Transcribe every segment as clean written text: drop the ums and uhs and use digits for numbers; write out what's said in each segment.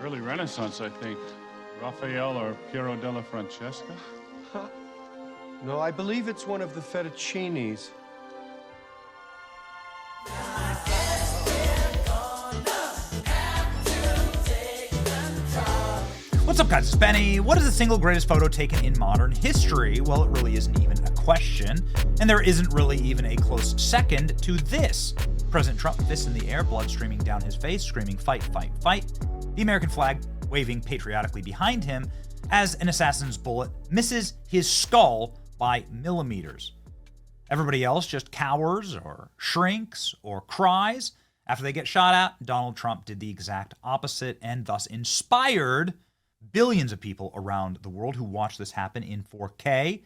Early Renaissance, I think. Raphael or Piero della Francesca? Huh. No, I believe it's one of the fettuccinis. What's up, guys? It's Benny. What is the single greatest photo taken in modern history? Well, it really isn't even a question, and there isn't really even a close second to this. President Trump, fists in the air, blood streaming down his face, screaming, "Fight, fight, fight." The American flag waving patriotically behind him as an assassin's bullet misses his skull by millimeters. Everybody else just cowers or shrinks or cries after they get shot at. Donald Trump did the exact opposite and thus inspired billions of people around the world who watched this happen in 4K,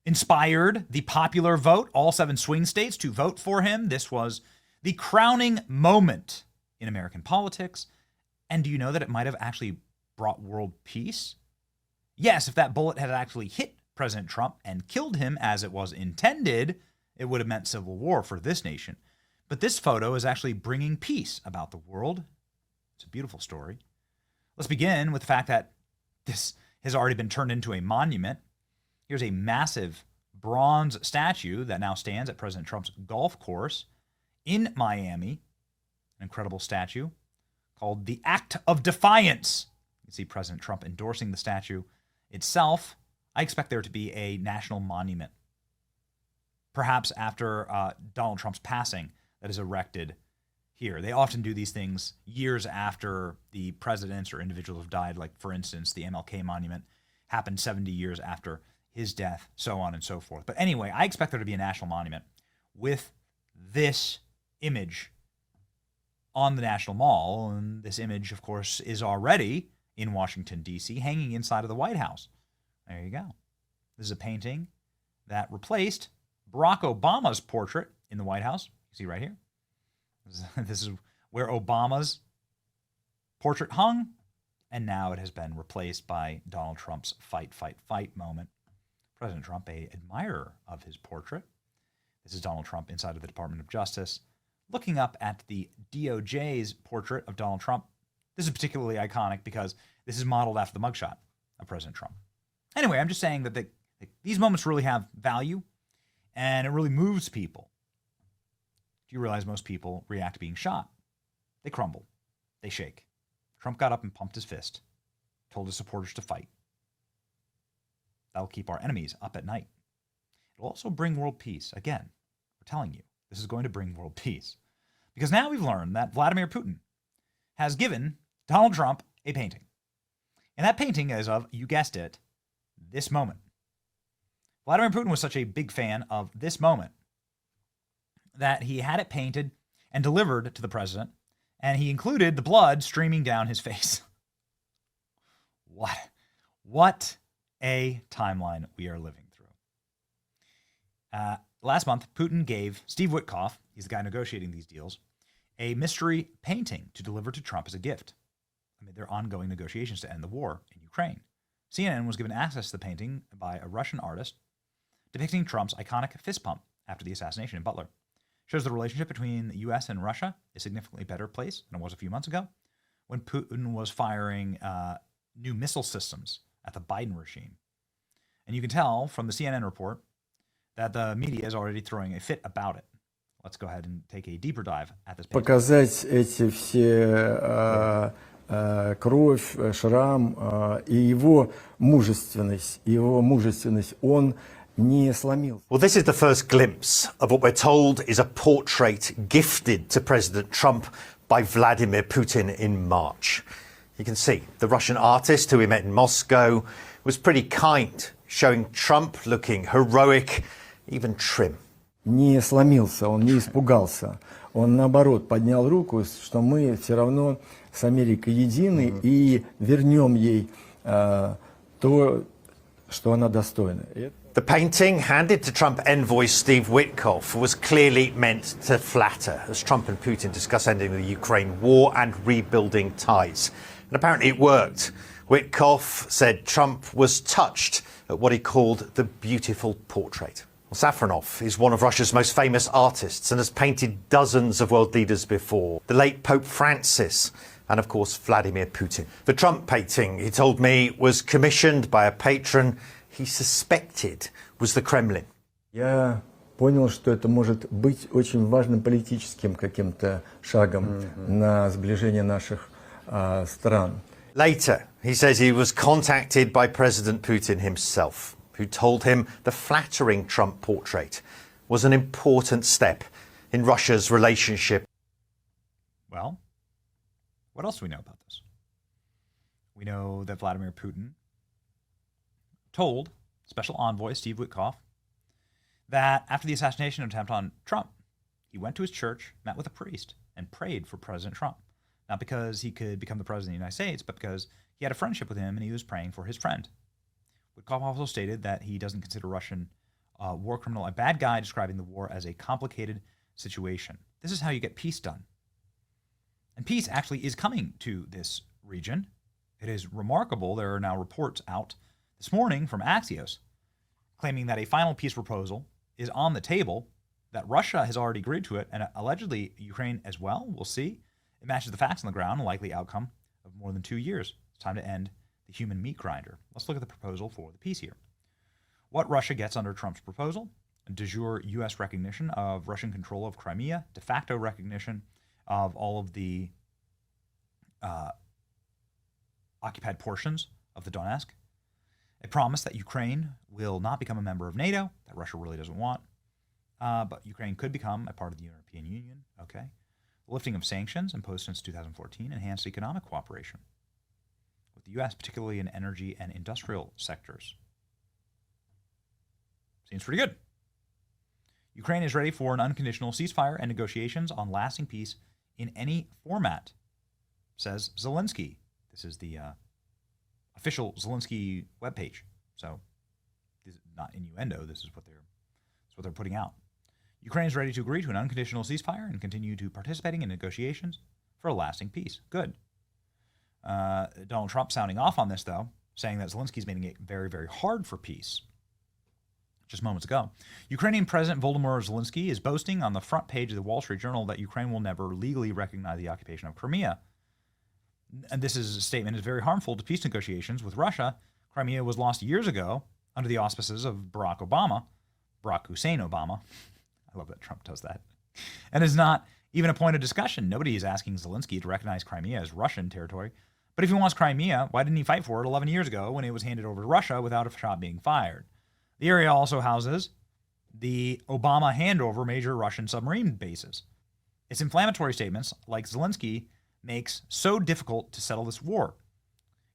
inspired the popular vote, all 7 swing states, to vote for him. This was the crowning moment in American politics. And do you know that it might have actually brought world peace? Yes, if that bullet had actually hit President Trump and killed him as it was intended, it would have meant civil war for this nation. But this photo is actually bringing peace about the world. It's a beautiful story. Let's begin with the fact that this has already been turned into a monument. Here's a massive bronze statue that now stands at President Trump's golf course in Miami. An incredible statue called the Act of Defiance. You can see President Trump endorsing the statue itself. I expect there to be a national monument, perhaps after Donald Trump's passing, that is erected here. They often do these things years after the presidents or individuals have died. Like, for instance, the MLK monument happened 70 years after his death, so on and so forth. But anyway, I expect there to be a national monument with this image on the National Mall. And this image, of course, is already in Washington, D.C., hanging inside of the White House. There you go. This is a painting that replaced Barack Obama's portrait in the White House. You see right here. This is where Obama's portrait hung, and now it has been replaced by Donald Trump's fight, fight, fight moment. President Trump, an admirer of his portrait. This is Donald Trump inside of the Department of Justice, looking up at the DOJ's portrait of Donald Trump. This is particularly iconic because this is modeled after the mugshot of President Trump. Anyway, I'm just saying that these moments really have value, and it really moves people. Do you realize most people react to being shot? They crumble. They shake. Trump got up and pumped his fist, told his supporters to fight. That'll keep our enemies up at night. It'll also bring world peace. Again, we're telling you, this is going to bring world peace. Because now we've learned that Vladimir Putin has given Donald Trump a painting. And that painting is of, you guessed it, this moment. Vladimir Putin was such a big fan of this moment that he had it painted and delivered to the president, and he included the blood streaming down his face. What a timeline we are living through. Last month, Putin gave Steve Witkoff, he's the guy negotiating these deals, a mystery painting to deliver to Trump as a gift amid their ongoing negotiations to end the war in Ukraine. CNN was given access to the painting by a Russian artist depicting Trump's iconic fist pump after the assassination in Butler. Shows the relationship between the U.S. and Russia is a significantly better place than it was a few months ago when Putin was firing new missile systems at the Biden regime. And you can tell from the CNN report that the media is already throwing a fit about it. Let's go ahead and take a deeper dive at this painting. Показать эти все кровь, шрам и его мужественность, он не сломился. Well, this is the first glimpse of what we're told is a portrait gifted to President Trump by Vladimir Putin in March. You can see the Russian artist who we met in Moscow was pretty kind, showing Trump looking heroic, even trim. Не сломился, он не испугался. Он, наоборот, поднял руку, что мы все равно с Америкой едины и вернем ей то, что она достойна. The painting, handed to Trump envoy Steve Witkoff, was clearly meant to flatter as Trump and Putin discuss ending the Ukraine war and rebuilding ties. And apparently it worked. Witkoff said Trump was touched at what he called the beautiful portrait. Well, Safronov is one of Russia's most famous artists and has painted dozens of world leaders before. The late Pope Francis and, of course, Vladimir Putin. The Trump painting, he told me, was commissioned by a patron he suspected was the Kremlin. Я понял, что это может быть очень важным политическим каким-то шагом на сближение наших стран. Later, he says he was contacted by President Putin himself, who told him the flattering Trump portrait was an important step in Russia's relationship. Well, what else do we know about this? We know that Vladimir Putin told Special Envoy Steve Witkoff that after the assassination attempt on Trump, he went to his church, met with a priest, and prayed for President Trump. Not because he could become the president of the United States, but because he had a friendship with him and he was praying for his friend. Witkoff also stated that he doesn't consider Russian war criminal a bad guy, describing the war as a complicated situation. This is how you get peace done. And peace actually is coming to this region. It is remarkable. There are now reports out this morning from Axios claiming that a final peace proposal is on the table, that Russia has already agreed to it, and allegedly Ukraine as well. We'll see. It matches the facts on the ground, a likely outcome of more than 2 years. It's time to end the human meat grinder. Let's look at the proposal for the peace here. What Russia gets under Trump's proposal: de jure U.S. recognition of Russian control of Crimea, de facto recognition of all of the occupied portions of the Donetsk, a promise that Ukraine will not become a member of NATO, that Russia really doesn't want, but Ukraine could become a part of the European Union, okay, the lifting of sanctions imposed since 2014, enhanced economic cooperation with the U.S., particularly in energy and industrial sectors. Seems pretty good. Ukraine is ready for an unconditional ceasefire and negotiations on lasting peace in any format, says Zelensky. This is the official Zelensky webpage. So this is not innuendo. This is what they're putting out. Ukraine is ready to agree to an unconditional ceasefire and continue to participating in negotiations for a lasting peace. Good. Donald Trump sounding off on this, though, saying that Zelensky's making it very, very hard for peace. Just moments ago, Ukrainian President Volodymyr Zelensky is boasting on the front page of the Wall Street Journal that Ukraine will never legally recognize the occupation of Crimea. And this is a statement is very harmful to peace negotiations with Russia. Crimea was lost years ago under the auspices of Barack Hussein Obama. I love that Trump does that. And is not even a point of discussion. Nobody is asking Zelensky to recognize Crimea as Russian territory. But if he wants Crimea, why didn't he fight for it 11 years ago when it was handed over to Russia without a shot being fired? The area also houses the Obama handover major Russian submarine bases. It's inflammatory statements like Zelensky makes so difficult to settle this war.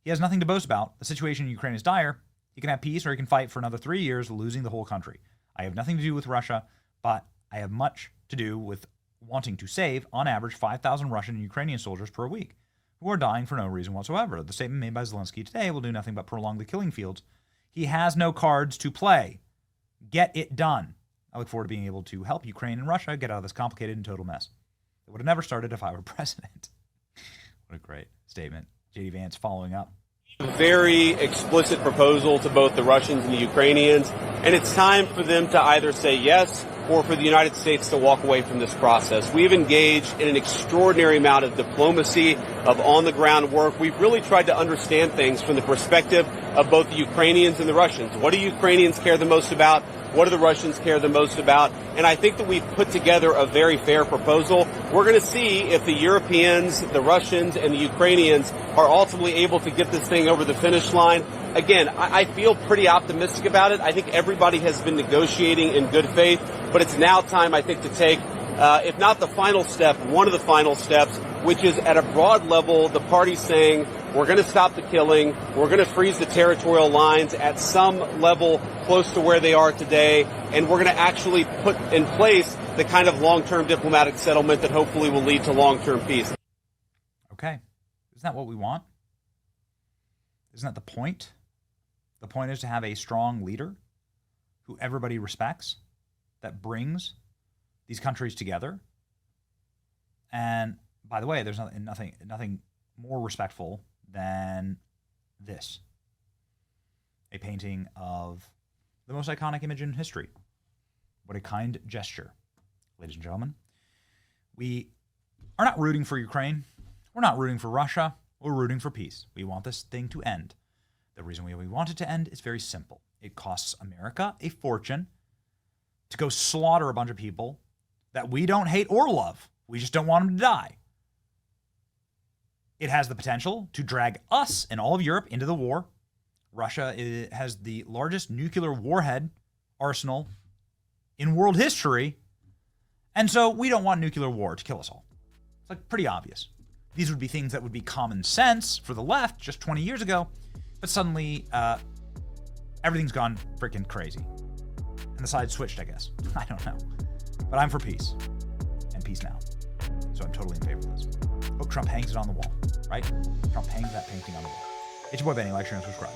He has nothing to boast about. The situation in Ukraine is dire. He can have peace or he can fight for another 3 years, losing the whole country. I have nothing to do with Russia, but I have much to do with wanting to save, on average, 5,000 Russian and Ukrainian soldiers per week who are dying for no reason whatsoever. The statement made by Zelensky today will do nothing but prolong the killing fields. He has no cards to play. Get it done. I look forward to being able to help Ukraine and Russia get out of this complicated and total mess. It would have never started if I were president. What a great statement. J.D. Vance following up. Very explicit proposal to both the Russians and the Ukrainians, and it's time for them to either say yes or for the United States to walk away from this process. We've engaged in an extraordinary amount of diplomacy, of on-the-ground work. We've really tried to understand things from the perspective of both the Ukrainians and the Russians. What do Ukrainians care the most about? What do the Russians care the most about? And I think that we've put together a very fair proposal. We're going to see if the Europeans, the Russians, and the Ukrainians are ultimately able to get this thing over the finish line. Again, I feel pretty optimistic about it. I think everybody has been negotiating in good faith, but it's now time, I think, to take, if not the final step, one of the final steps, which is at a broad level, the parties saying, we're going to stop the killing. We're going to freeze the territorial lines at some level close to where they are today. And we're going to actually put in place the kind of long-term diplomatic settlement that hopefully will lead to long-term peace. Okay. Isn't that what we want? Isn't that the point? The point is to have a strong leader who everybody respects, that brings these countries together. And by the way, there's nothing more respectful than this. A painting of the most iconic image in history. What a kind gesture. Ladies and gentlemen, we are not rooting for Ukraine. We're not rooting for Russia. We're rooting for peace. We want this thing to end. The reason we want it to end is very simple. It costs America a fortune to go slaughter a bunch of people that we don't hate or love. We just don't want them to die. It has the potential to drag us and all of Europe into the war. Russia has the largest nuclear warhead arsenal in world history. And so we don't want nuclear war to kill us all. It's like pretty obvious. These would be things that would be common sense for the left just 20 years ago. But suddenly, everything's gone freaking crazy. And the side switched, I guess. I don't know. But I'm for peace. And peace now. So I'm totally in favor of this. Hope Trump hangs it on the wall, right? Trump hangs that painting on the wall. It's your boy Benny. Like, share, and subscribe.